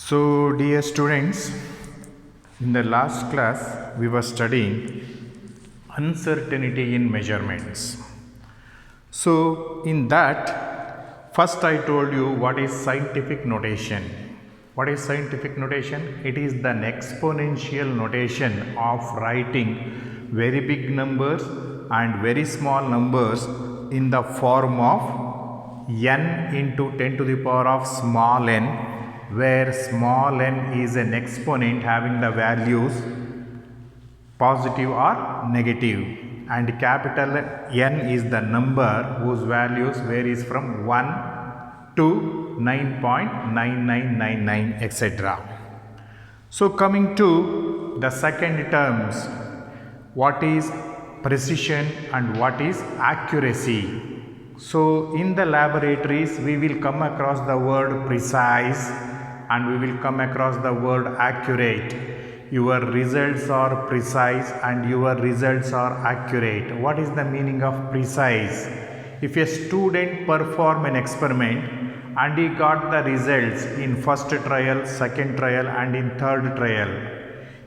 So, dear students, in the last class we were studying uncertainty in measurements. So, in that, first I told you what is scientific notation. What is scientific notation? It is the exponential notation of writing very big numbers and very small numbers in the form of n into 10 to the power of small n, where small n is an exponent having the values positive or negative, and capital N is the number whose values varies from 1 to 9.9999 etc. So coming to the second terms, what is precision and what is accuracy? So in the laboratories we will come across the word precise and we will come across the word accurate. Your results are precise and your results are accurate. What is the meaning of precise? If a student perform an experiment and he got the results in first trial, second trial and in third trial,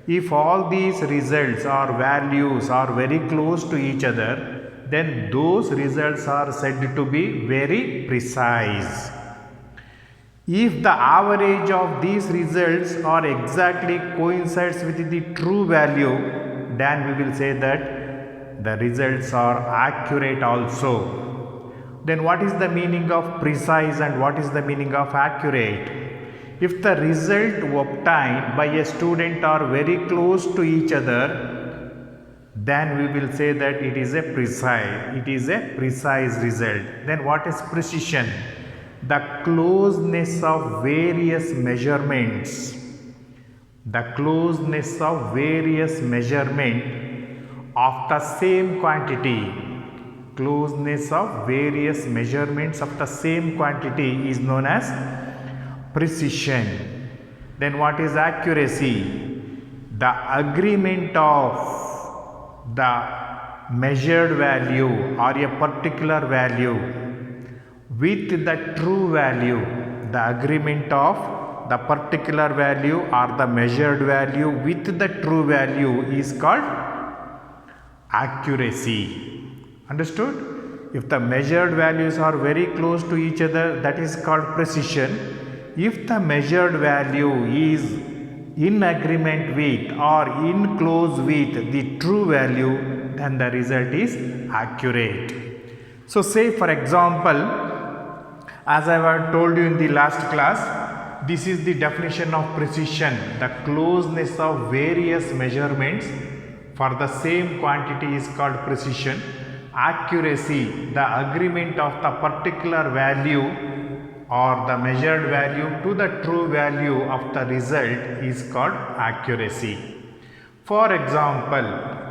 if all these results or values are very close to each other, then those results are said to be very precise. If the average of these results are exactly coincides with the true value, then we will say that the results are accurate also. Then what is the meaning of precise and what is the meaning of accurate? If the result obtained by a student are very close to each other, then we will say that it is a precise result. Then what is precision? The closeness of various measurements. The closeness of various measurement of the same quantity. Closeness of various measurements of the same quantity is known as precision. Then what is accuracy? The agreement of the measured value or a particular value with the true value. The agreement of the particular value or the measured value with the true value is called accuracy. Understood? If the measured values are very close to each other, that is called precision. If the measured value is in agreement with or in close with the true value, then the result is accurate. So say for example, as I have told you in the last class, this is the definition of precision: the closeness of various measurements for the same quantity is called precision. Accuracy, the agreement of the particular value or the measured value to the true value of the result is called accuracy. For example,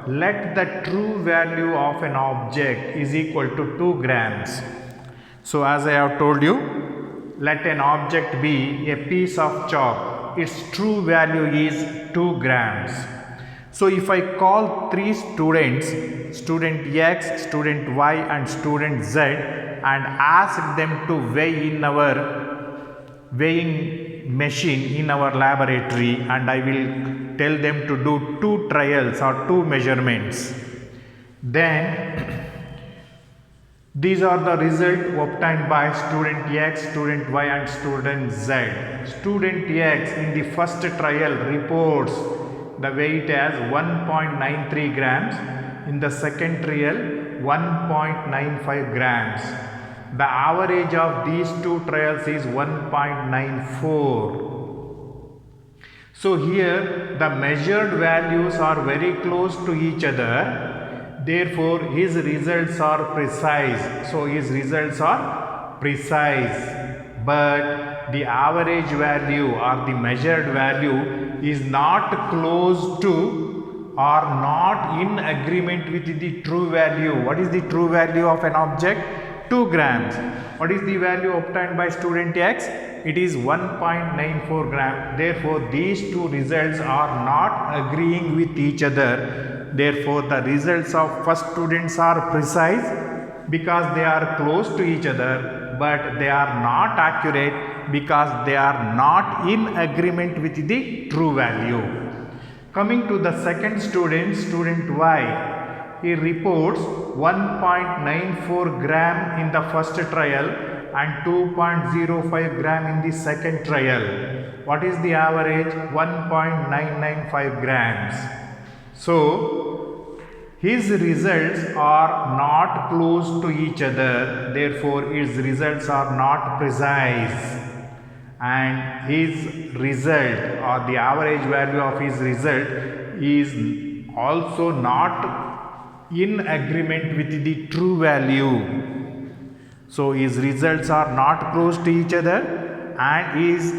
let the true value of an object is equal to 2 grams. So as I have told you, let an object be a piece of chalk. Its true value is 2 grams. So if I call 3 students, student X, student Y and student Z, and ask them to weigh in our weighing machine in our laboratory, and I will tell them to do 2 trials or 2 measurements, then these are the results obtained by student X, student Y and student Z. Student X in the first trial reports the weight as 1.93 grams. In the second trial, 1.95 grams. The average of these 2 trials is 1.94. So here the measured values are very close to each other. Therefore, his results are precise. So his results are precise. But the average value or the measured value is not close to or not in agreement with the true value. What is the true value of an object? 2 grams. What is the value obtained by student X? It is 1.94 gram. Therefore, these 2 results are not agreeing with each other. Therefore, the results of first students are precise because they are close to each other, but they are not accurate because they are not in agreement with the true value. Coming to the second student, student Y, he reports 1.94 gram in the first trial and 2.05 gram in the second trial. What is the average? 1.995 grams. So, his results are not close to each other, therefore his results are not precise, and his result or the average value of his result is also not in agreement with the true value. So his results are not close to each other and his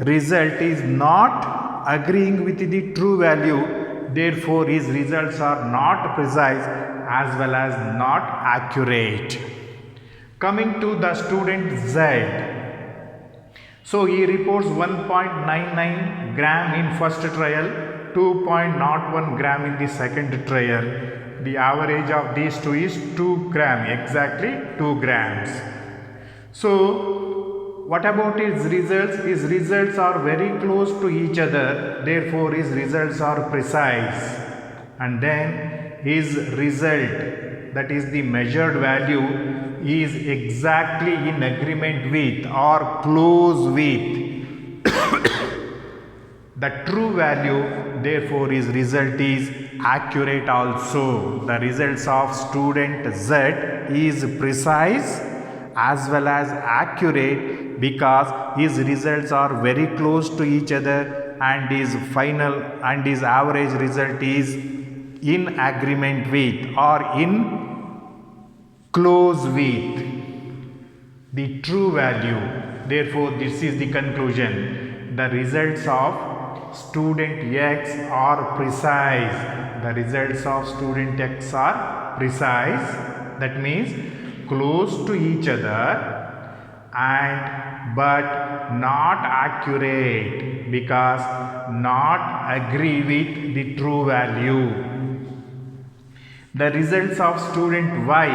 result is not agreeing with the true value, therefore his results are not precise as well as not accurate. Coming to the student Z. So he reports 1.99 gram in first trial, 2.01 gram in the second trial. The average of these two is 2 gram, exactly 2 grams. So what about his results? His results are very close to each other, therefore his results are precise. And then his result, that is the measured value, is exactly in agreement with or close with the true value, therefore his result is accurate also. The results of student Z is precise as well as accurate because his results are very close to each other and his final and his average result is in agreement with or in close with the true value. Therefore, this is the conclusion. The results of student X are precise. The results of student X are precise. That means close to each other and but not accurate because not agree with the true value. The results of student Y,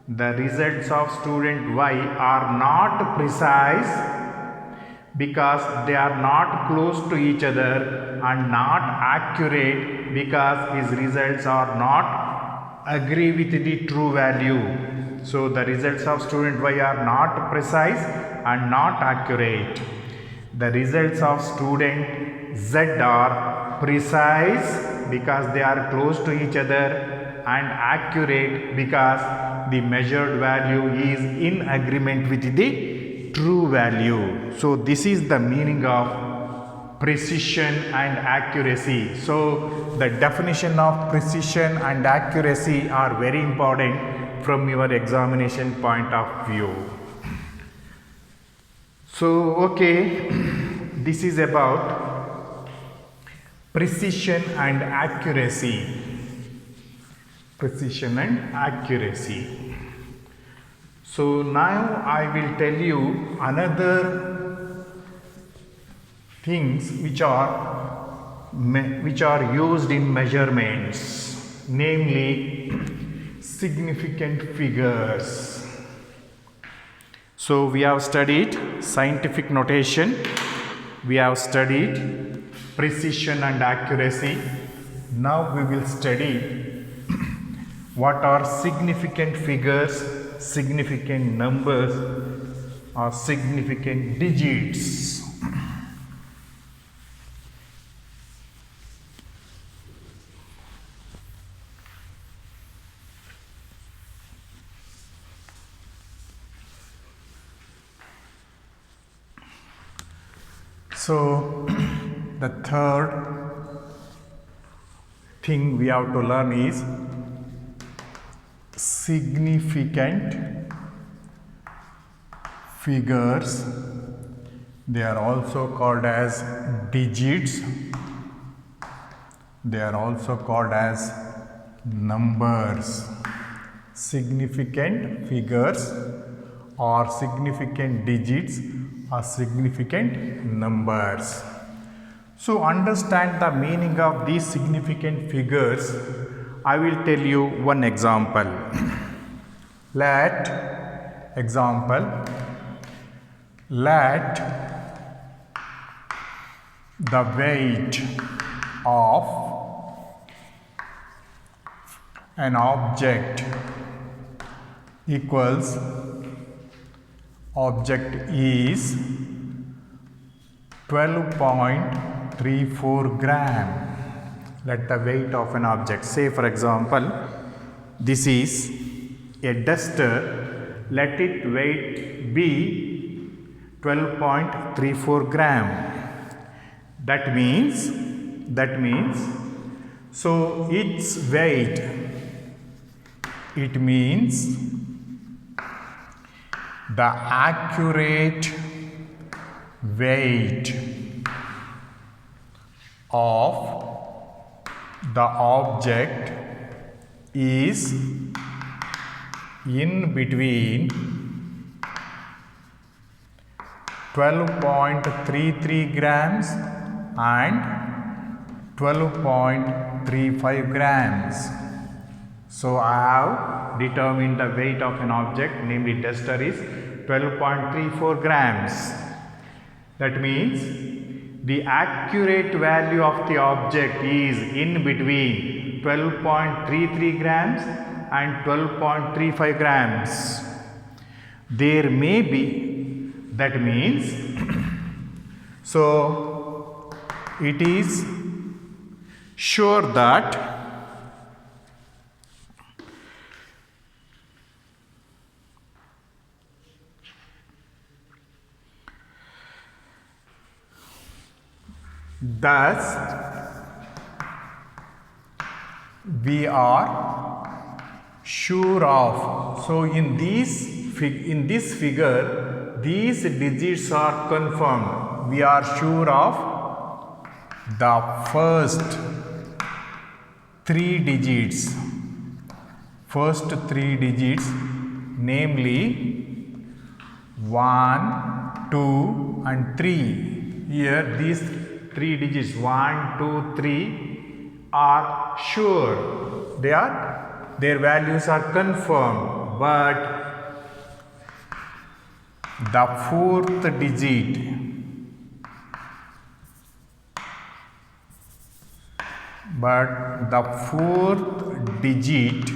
the results of student Y are not precise because they are not close to each other and not accurate because his results are not agree with the true value. So the results of student Y are not precise and not accurate. The results of student Z are precise because they are close to each other and accurate because the measured value is in agreement with the true value. So this is the meaning of precision and accuracy. So the definition of precision and accuracy are very important from your examination point of view. So okay, this is about precision and accuracy. Precision and accuracy. So now I will tell you another things which are used in measurements, namely significant figures. So we have studied scientific notation, we have studied precision and accuracy. Now we will study what are significant figures, significant numbers or significant digits. So the third thing we have to learn is significant figures. They are also called as digits. They are also called as numbers. Significant figures or significant digits or significant numbers. So understand the meaning of these significant figures. I will tell you one example. Let Example, let the weight of an object equals object is 12.34 gram. Let the weight of an object, say for example, this is a duster, let its weight be 12.34 gram. That means, so its weight, it means the accurate weight of the object is in between 12.33 grams and 12.35 grams. So I have determined the weight of an object, namely duster, is 12.34 grams. That means the accurate value of the object is in between 12.33 grams and 12.35 grams. There may be, that means, so it is sure that thus we are sure of. So in this figure, these digits are confirmed. We are sure of the first three digits, namely 1, 2 and 3. Here these three digits 1, 2, 3 are sure. Their values are confirmed, but the fourth digit,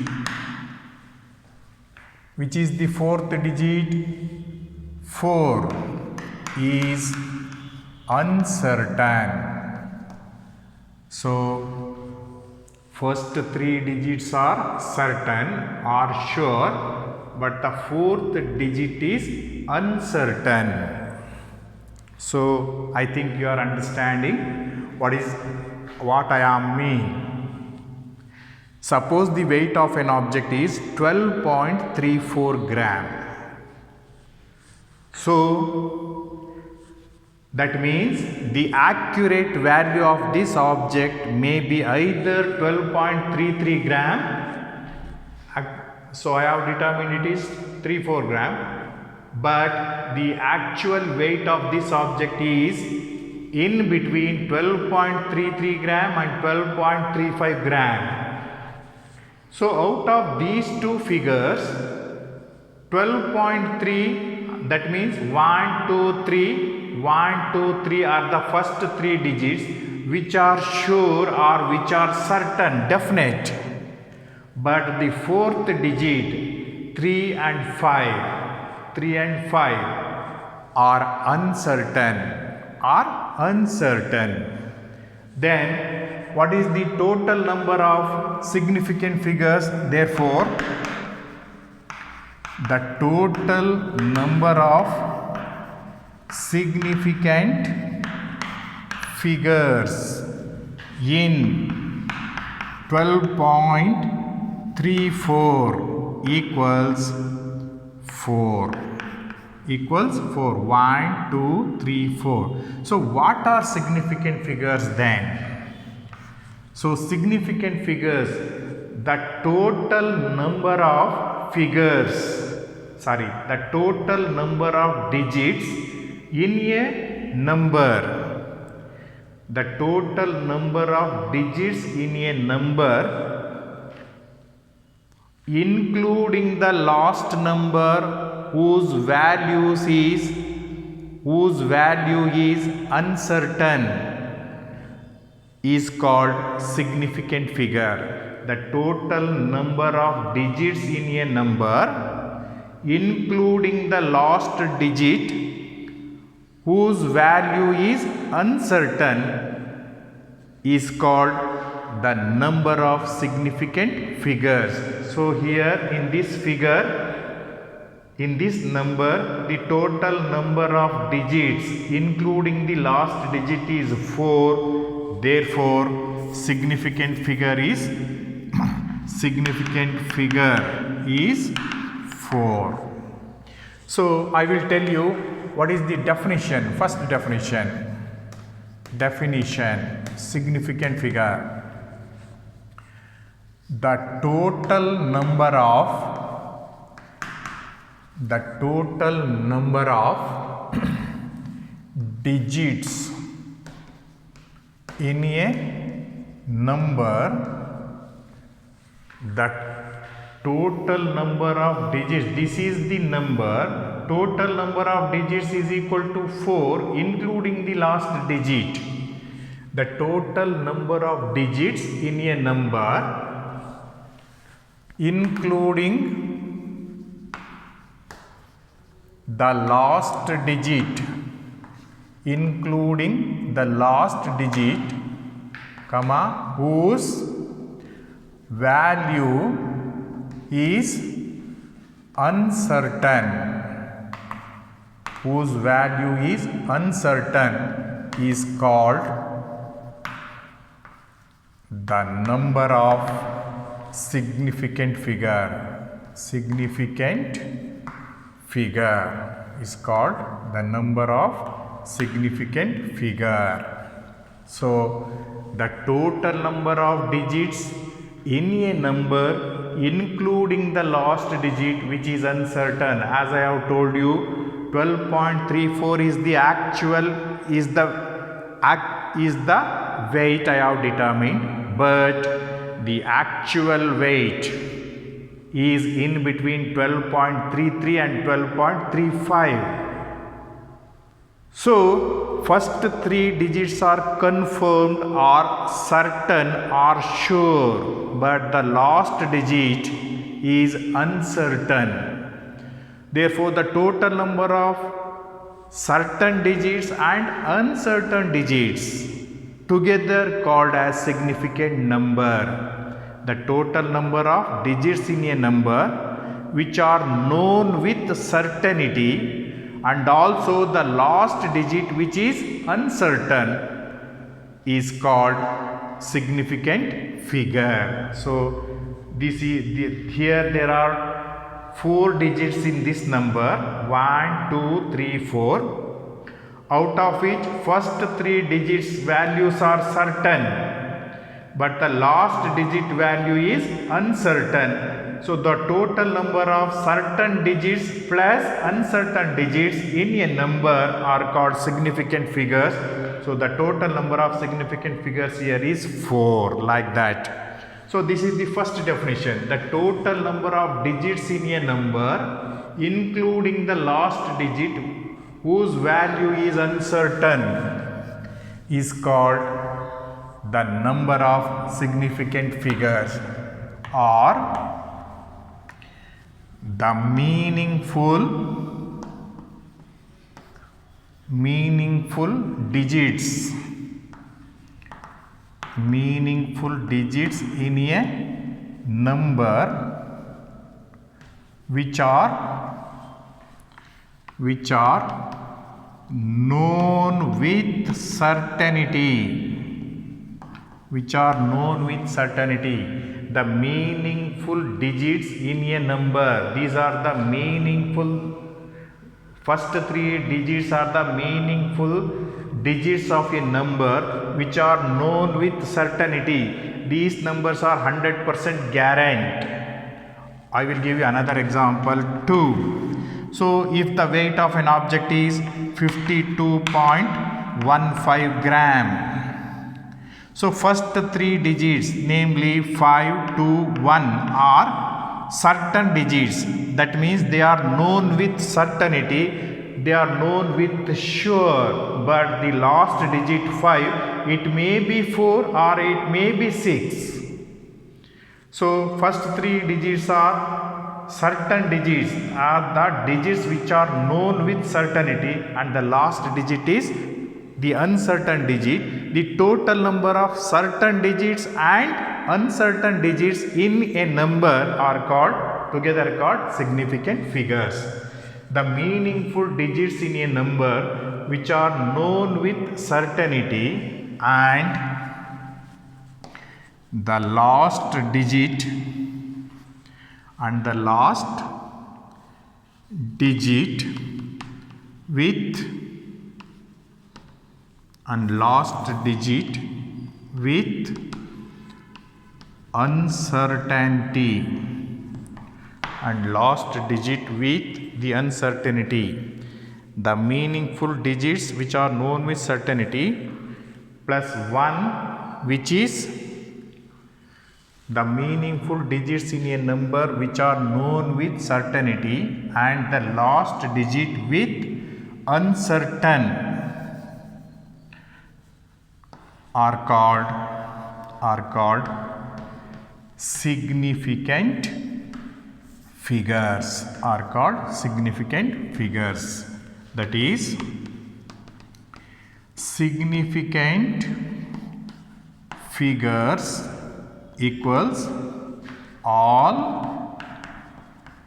which is the fourth digit, 4, is uncertain. So first three digits are certain, are sure, but the fourth digit is uncertain. So I think you are understanding what I am mean. Suppose the weight of an object is 12.34 gram. So that means the accurate value of this object may be either 12.33 gram. So I have determined it is 34 gram. But the actual weight of this object is in between 12.33 gram and 12.35 gram. So out of these two figures, 12.3, that means 1, 2, 3 are the first three digits which are sure or which are certain, definite. But the fourth digit, 3 and 5 are uncertain. Then what is the total number of significant figures? Therefore, the total number of significant figures in 12.34 equals 4. 1, 2, 3, 4. So what are significant figures then? So significant figures, the total number of digits in a number. The total number of digits in a number including the last number whose value is uncertain, is called significant figure. The total number of digits in a number, including the last digit whose value is uncertain, is called the number of significant figures. So here in this figure, in this number, the total number of digits including the last digit is 4. Therefore, significant figure is 4. So I will tell you what is the definition. First definition, significant figure. The total number of digits in a number, the total number of digits, this is the number, total number of digits is equal to 4 including the last digit. The total number of digits in a number including the last digit, comma, whose value is uncertain, is called the number of significant figure. Is called the number of significant figure. So the total number of digits in a number including the last digit which is uncertain, as I have told you, 12.34 is the actual, is the weight I have determined, but the actual weight is in between 12.33 and 12.35. So first 3 digits are confirmed or certain or sure, but the last digit is uncertain. Therefore, the total number of certain digits and uncertain digits together called as significant number. The total number of digits in a number which are known with certainty, and also the last digit which is uncertain, is called significant figure. So this is here there are 4 digits in this number, 1, 2, 3, 4, out of which first 3 digits values are certain, but the last digit value is uncertain. So the total number of certain digits plus uncertain digits in a number are called significant figures. So the total number of significant figures here is 4, like that. So this is the first definition. The total number of digits in a number including the last digit whose value is uncertain is called the number of significant figures, or the meaningful digits in a number which are known with certainty. The meaningful digits in a number, these are the meaningful, first 3 digits are the meaningful digits of a number which are known with certainty. These numbers are 100% guaranteed. I will give you another example 2. So if the weight of an object is 52.15 gram, so first 3 digits, namely 5, 2, 1 are certain digits. That means they are known with certainty, they are known with sure, but the last digit 5, it may be 4 or it may be 6. So first 3 digits are certain digits, are the digits which are known with certainty, and the last digit is the uncertain digit. The total number of certain digits and uncertain digits in a number are together called significant figures. The meaningful digits in a number which are known with certainty and the last digit with uncertainty and last digit with the uncertainty. The meaningful digits which are known with certainty plus 1, which is the meaningful digits in a number which are known with certainty, and the last digit with uncertain are called significant figures. That is, significant figures equals all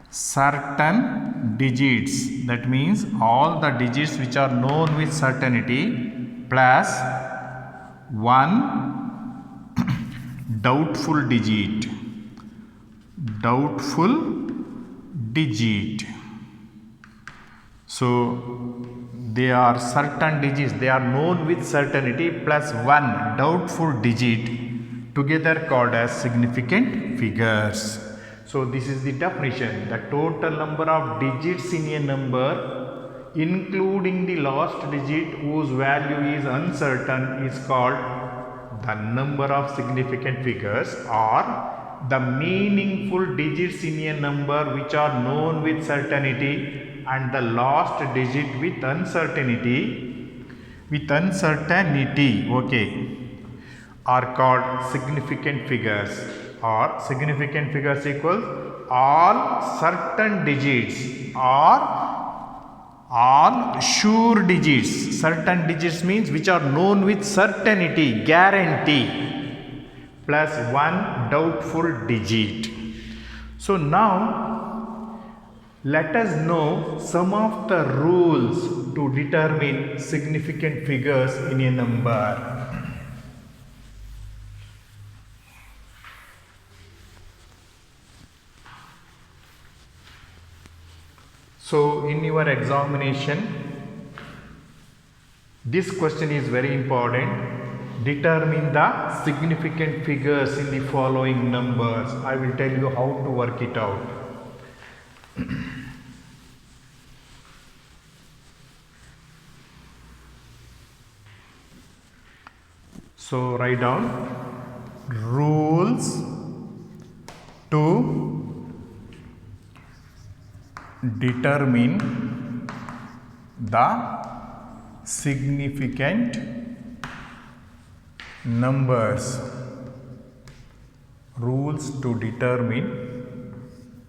certain digits. That means all the digits which are known with certainty plus 1 doubtful digit. So they are certain digits, they are known with certainty plus 1 doubtful digit, together called as significant figures. So this is the definition. The total number of digits in a number, including the last digit whose value is uncertain, is called the number of significant figures, or the meaningful digits in a number which are known with certainty and the last digit with uncertainty, are called significant figures. Or significant figures equals all certain digits or all sure digits. Certain digits means which are known with certainty, guarantee, plus 1 doubtful digit. So now let us know some of the rules to determine significant figures in a number. So in your examination, this question is very important. Determine the significant figures in the following numbers. I will tell you how to work it out. So write down rules to determine the significant numbers. Rules to determine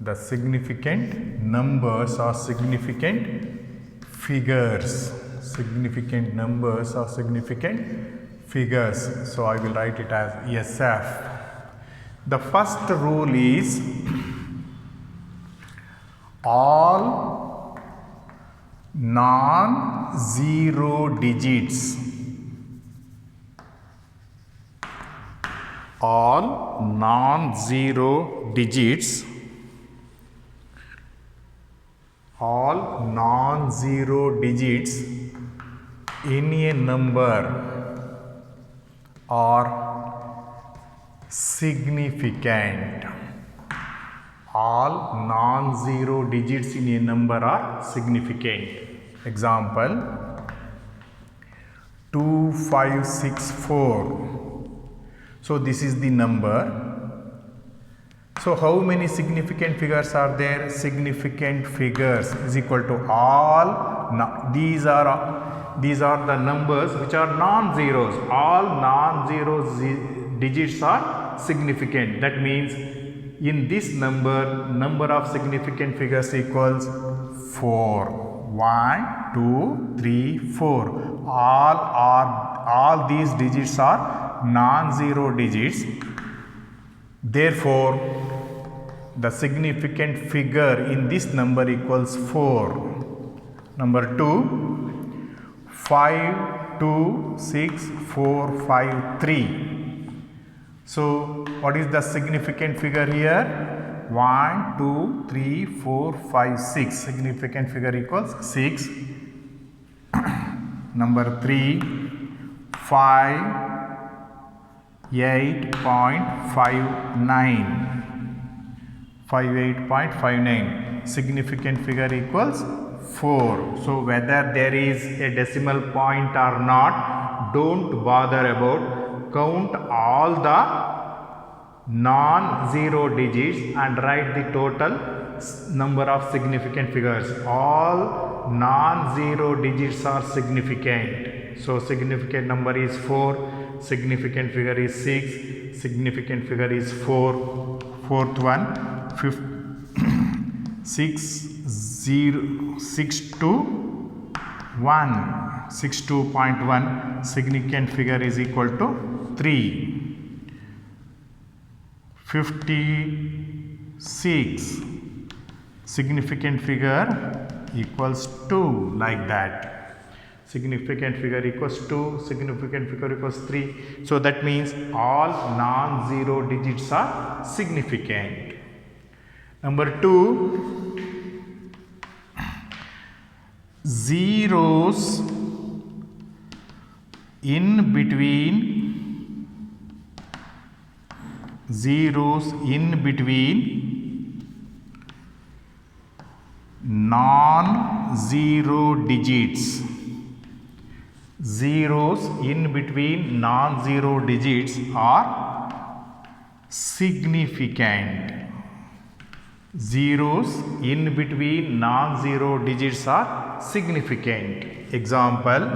the significant numbers or significant figures. Significant numbers or significant figures. So I will write it as SF. The first rule is all non-zero digits, in a number are significant. All non-zero digits in a number are significant. Example 2564. So this is the number. So how many significant figures are there? Significant figures is equal to all. These are the numbers which are non-zeros. All non-zero digits are significant. That means in this number of significant figures equals 4. 1, 2, 3, 4. All these digits are non-zero digits. Therefore, the significant figure in this number equals 4. Number 2, 5, 2, 6, 4, 5, 3. So, what is the significant figure here? 1, 2, 3, 4, 5, 6. Significant figure equals 6. Number 3, 5, 8.59. 58.59. Significant figure equals 4. So whether there is a decimal point or not, don't bother about. Count all the non-zero digits and write the total number of significant figures. All non-zero digits are significant. So significant number is 4, significant figure is 6, significant figure is 4. Fourth one, 62.1. Significant figure is equal to 3. 56. Significant figure equals 2, like that. Significant figure equals 2, significant figure equals 3. So that means all non-zero digits are significant. Number 2, zeros in between non-zero digits. Zeros in between non-zero digits are significant. Zeros in between non-zero digits are significant. Example,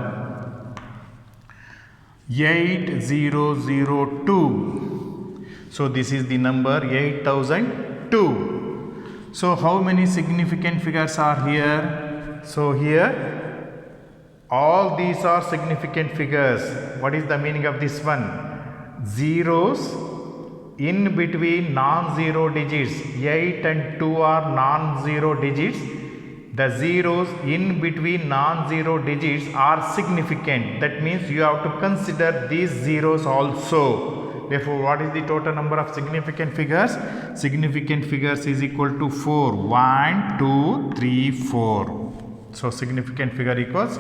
8002. So this is the number 8002. So how many significant figures are here? So here all these are significant figures. What is the meaning of this one? Zeros in between non-zero digits. 8 and 2 are non-zero digits. The zeros in between non-zero digits are significant. That means you have to consider these zeros also. Therefore, what is the total number of significant figures? Significant figures is equal to 4. 1, 2, 3, 4. So, significant figure equals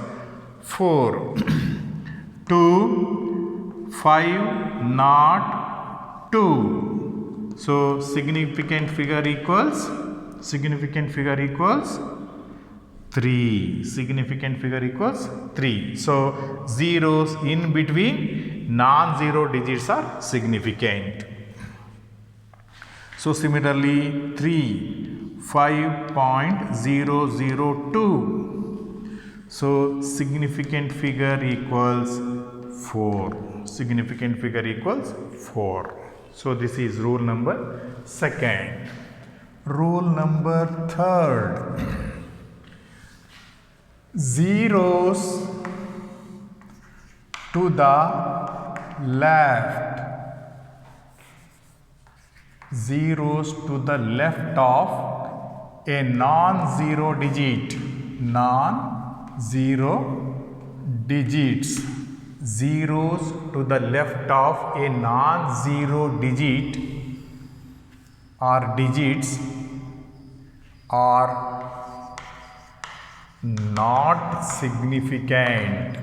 4. 2, 5, not 2. So, significant figure equals 3. Significant figure equals 3. So, zeros in between non-zero digits are significant. So, similarly 3, 5.002. So, significant figure equals 4. Significant figure equals 4. So, this is rule number 2nd. Rule number 3rd. Zeros to the left. Zeros to the left of a non-zero digit. Non-zero digits. Zeros to the left of a non-zero digit or digits are not significant.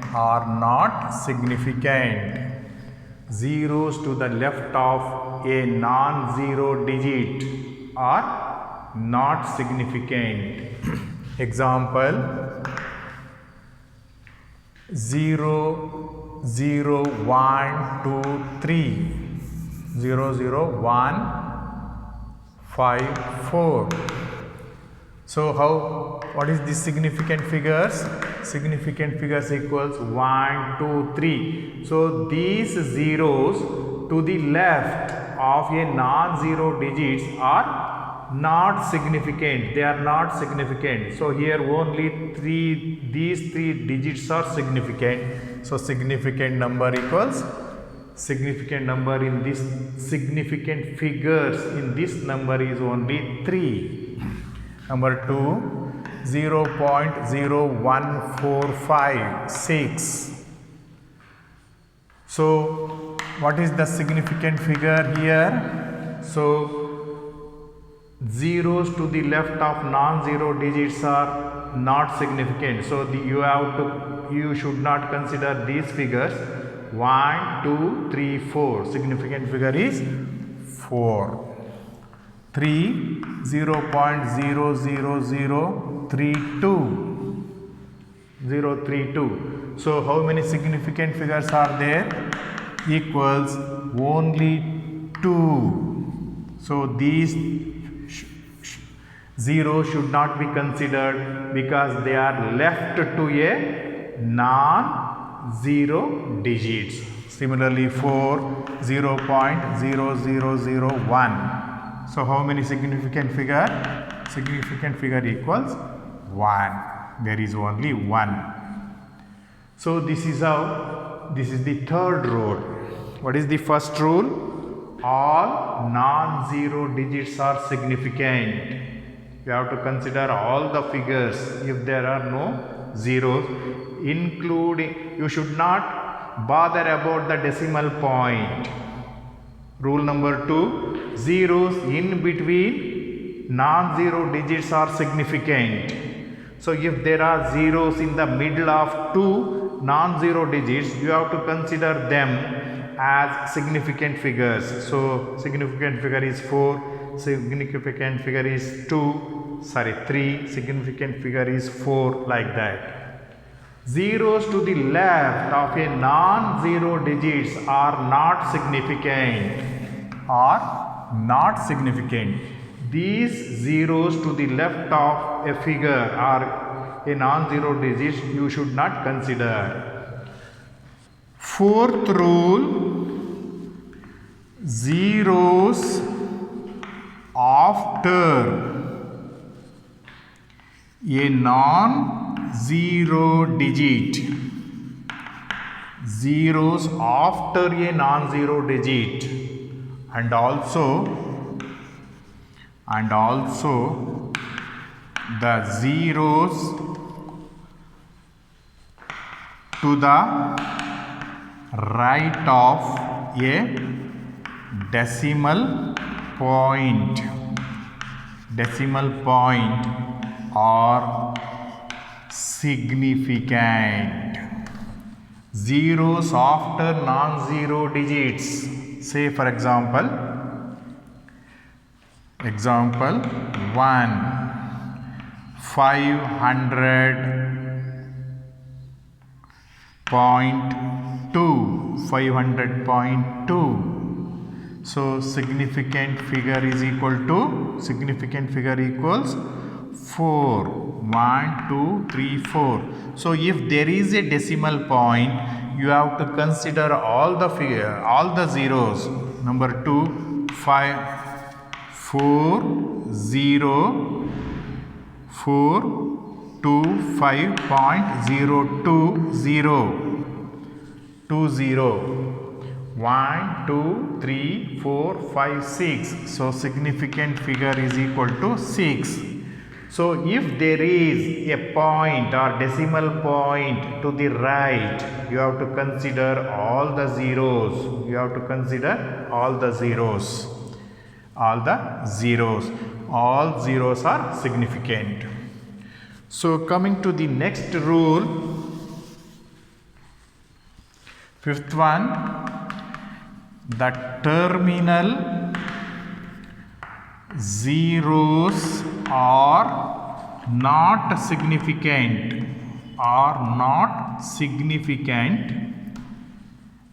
Zeros to the left of a non-zero digit are not significant. Example, 0, 0, 1, 2, 3. 0, 0, 1, 5, 4. So what is the significant figures? Significant figures equals 1, 2, 3. So these zeros to the left of a non-zero digits are not significant. They are not significant. So here only these three digits are significant. So significant number equals significant number in this significant figures in this number is only 3. Number 2, 0.01456. So what is the significant figure here? So zeros to the left of non-zero digits are not significant. So you should not consider these figures. 1, 2, 3, 4. Significant figure is 4. 3, 0.00032. So how many significant figures are there? Equals only 2. So these zeros should not be considered because they are left to a non-zero digits. Similarly 4, 0.0001. So how many significant figure? Significant figure equals 1. There is only 1. So this is the third rule. What is the first rule? All non-zero digits are significant. You have to consider all the figures if there are no zeros, including, you should not bother about the decimal point. Rule number 2, zeros in between non-zero digits are significant. So if there are zeros in the middle of two non-zero digits, you have to consider them as significant figures. So significant figure is 4, significant figure is 3, significant figure is 4, like that. Zeros to the left of a non-zero digits are not significant. These zeros to the left of a figure are a non-zero digits, you should not consider. Fourth rule, zeros after a non-zero digit. Zeros after a non-zero digit, and also the zeros to the right of a decimal point are significant. Zeros after non-zero digits. Say for example 1, 500.2. So significant figure equals 4. 1, 2, 3, 4. So if there is a decimal point, you have to consider all the zeros. Number 2, 5, 4, 0, 4, 2, 5.020. 1, 2, 3, 4, 5, 6. So significant figure is equal to 6. So if there is a point or decimal point to the right, you have to consider all the zeros. All zeros are significant. So coming to the next rule, fifth one, the terminal zeros are not significant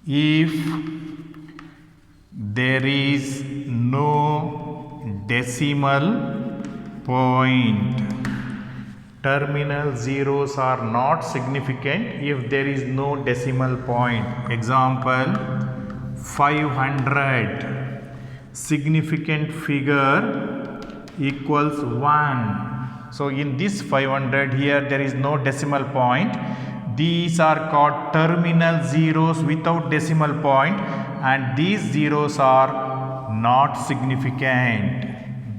if there is no decimal point. Terminal zeros are not significant if there is no decimal point. Example 500. Significant figure equals 1. So in this 500 here there is no decimal point. These are called terminal zeros without decimal point, and these zeros are not significant.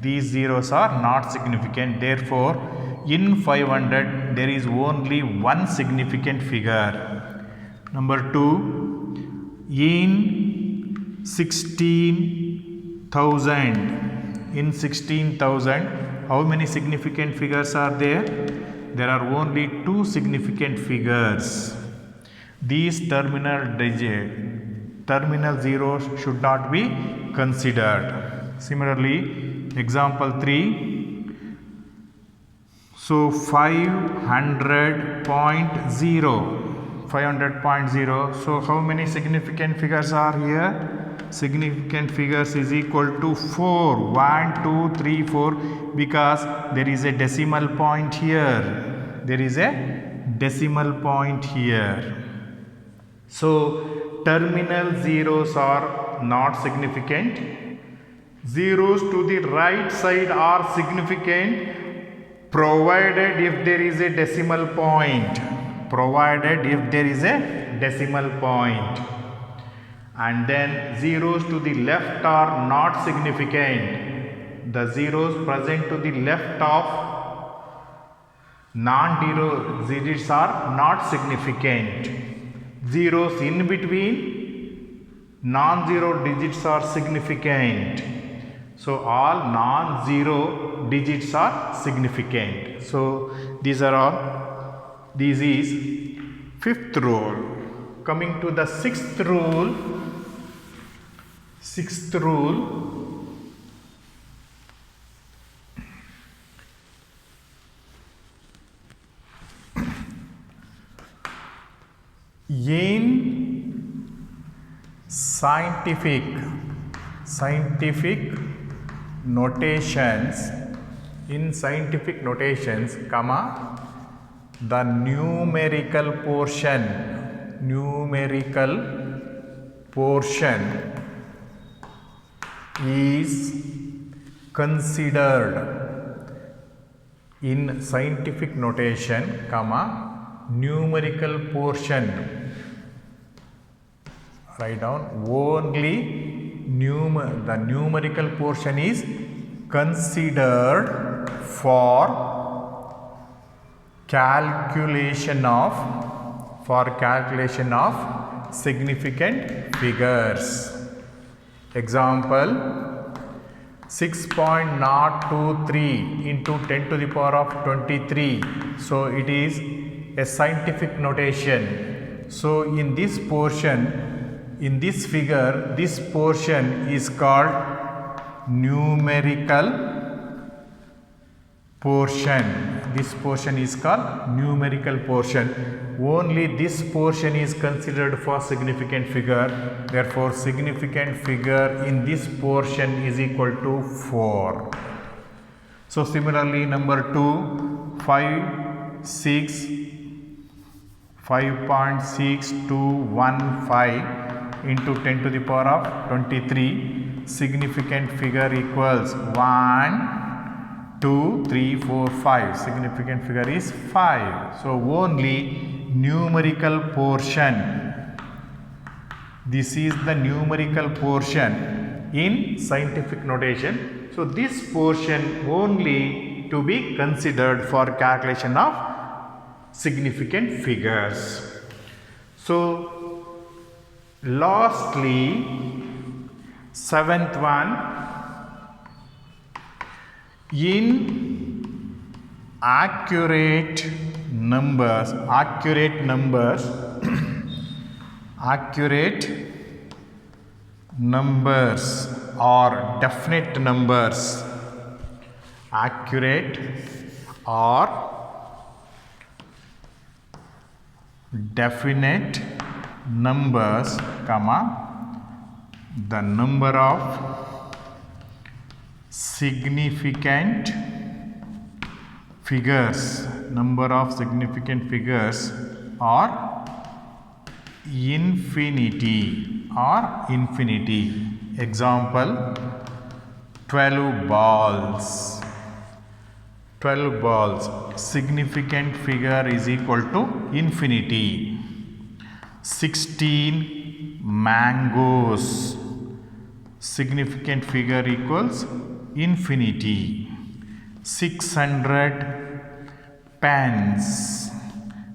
These zeros are not significant. Therefore, in 500 there is only one significant figure. Number 2, in 16,000. In 16,000, how many significant figures are there? There are only two significant figures. These terminal zeros should not be considered. Similarly, example 3. So 500.0. 500.0. So how many significant figures are here? Significant figures is equal to 4. 1, 2, 3, 4, because there is a decimal point here. There is a decimal point here. So terminal zeros are not significant. Zeros to the right side are significant provided if there is a decimal point. Provided if there is a decimal point. And then zeros to the left are not significant. The zeros present to the left of non-zero digits are not significant. Zeros in between non-zero digits are significant. So all non-zero digits are significant. So these are all. This is fifth rule. Coming to the sixth rule. Sixth rule. In scientific notations, comma, the numerical portion is considered. In scientific notation, comma, numerical portion, write down, only the numerical portion is considered for calculation of significant figures. Example 6.023 into 10 to the power of 23. So it is a scientific notation. So in this portion, in this figure, this portion is called numerical portion. This portion is called numerical portion. Only this portion is considered for significant figure. Therefore, significant figure in this portion is equal to 4. So similarly, number 2, 5.6215 into 10 to the power of 23. Significant figure equals 1, 2, 3, 4, 5. Significant figure is 5. So only numerical portion. This is the numerical portion in scientific notation. So this portion only to be considered for calculation of significant figures. So lastly, seventh one, in accurate numbers or definite numbers, accurate or definite numbers, comma, the number of significant figures, number of significant figures are infinity Example, 12 balls. 12 balls, significant figure is equal to infinity. 16 mangoes, significant figure equals infinity. 600 pens,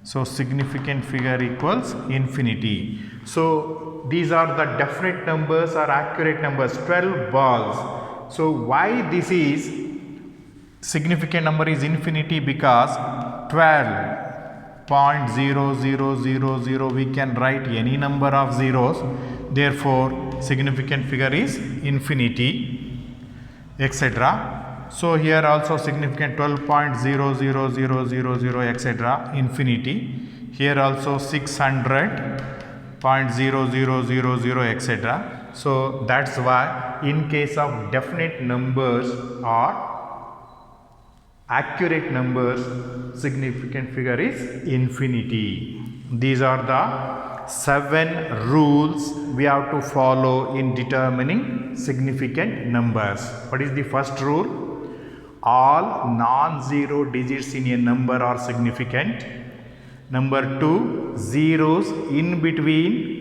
so significant figure equals infinity. So these are the definite numbers or accurate numbers. 12 balls. So why this is significant number is infinity? Because 12.0000 we can write any number of zeros, therefore significant figure is infinity, etc. So here also significant 12.00000 etc. infinity. Here also 600.0000 etc. So that's why in case of definite numbers or accurate numbers, significant figure is infinity. These are the 7 rules we have to follow in determining significant numbers. What is the first rule? All non-zero digits in a number are significant. Number 2, zeros in between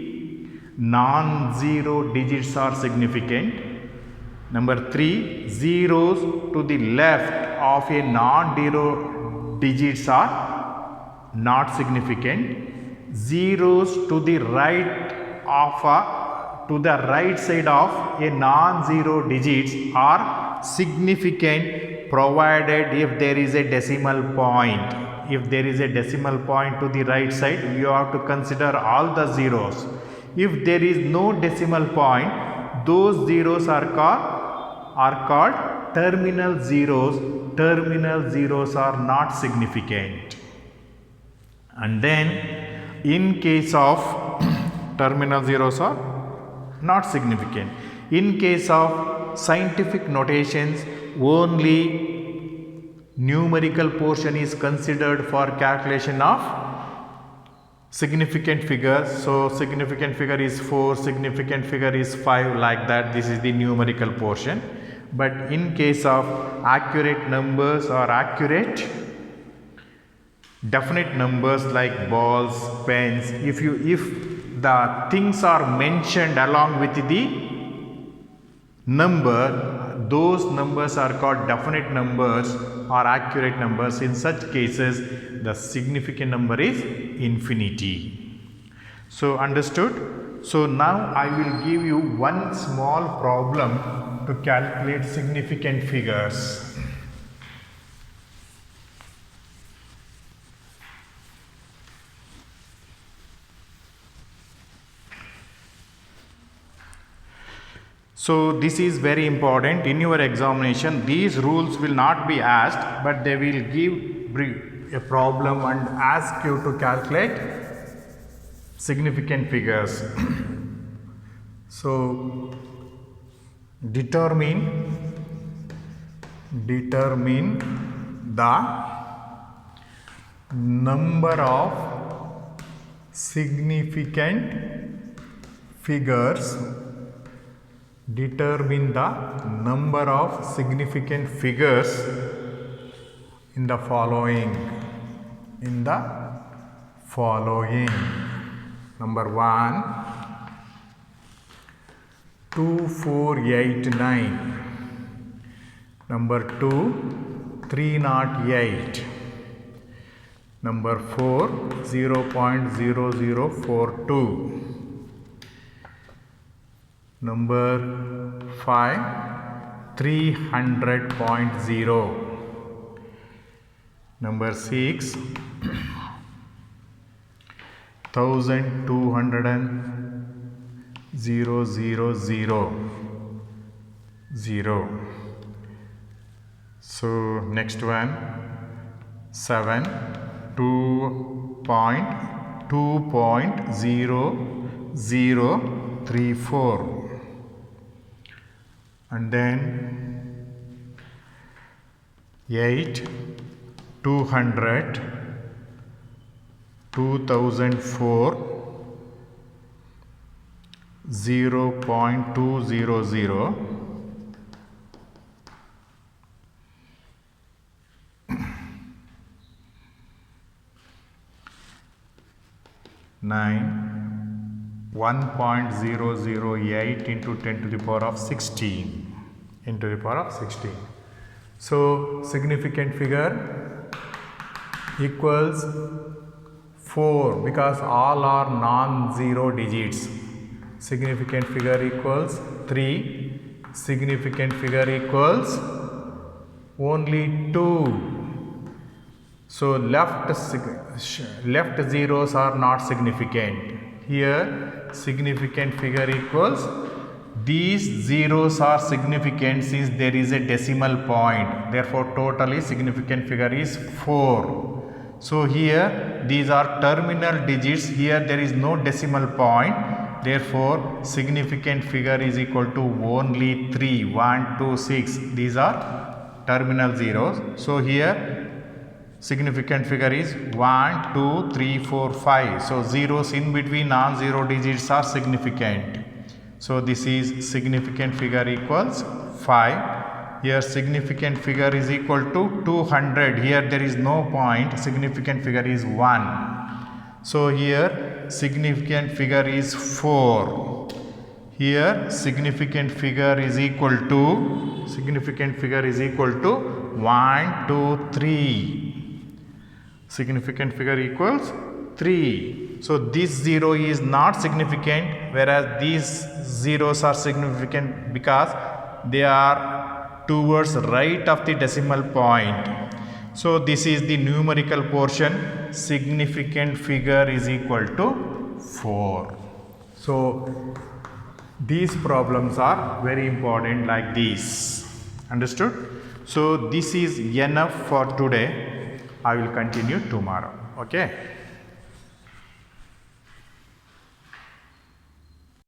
non-zero digits are significant. Number 3, zeros to the left of a non-zero digits are not significant. Zeros to the right side of a non-zero digits are significant provided if there is a decimal point. If there is a decimal point to the right side, you have to consider all the zeros. If there is no decimal point, those zeros are called terminal zeros. Terminal zeros are not significant. And then in case of terminal zeros are not significant. In case of scientific notations, only numerical portion is considered for calculation of significant figures. So significant figure is 4, significant figure is 5, like that. This is the numerical portion. But in case of accurate numbers or accurate definite numbers like balls, pens, if the things are mentioned along with the number, those numbers are called definite numbers or accurate numbers. In such cases, the significant number is infinity. So understood? So now I will give you one small problem to calculate significant figures. So this is very important in your examination. These rules will not be asked, but they will give a problem and ask you to calculate significant figures. So determine the number of significant figures. Determine the number of significant figures in the following. Number 1, 2489. Number 2, 308. Number 4, 0.0042. Number 5, 300.0. Number 6, 1200,000. So next one, 7, 2.0034. And then 8, 200, 2004, 0.200, 9, 1.008 into 10 to the power of 16 into the power of 16. So significant figure equals 4 because all are non-zero digits. Significant figure equals 3. Significant figure equals only 2. So left zeros are not significant. Here significant figure equals, these zeros are significant since there is a decimal point. Therefore totally significant figure is 4. So here these are terminal digits. Here there is no decimal point. Therefore significant figure is equal to only 3. 1, 2, 6. These are terminal zeros. So here significant figure is 1, 2, 3, 4, 5. So zeros in between non-zero digits are significant. So this is significant figure equals 5. Here significant figure is equal to 200. Here there is no point. Significant figure is 1. So here significant figure is 4. Here significant figure is equal to 1, 2, 3. Significant figure equals 3. So this 0 is not significant, whereas these zeros are significant because they are towards right of the decimal point. So this is the numerical portion. Significant figure is equal to 4. So these problems are very important like this. Understood? So this is enough for today. I will continue tomorrow. Okay.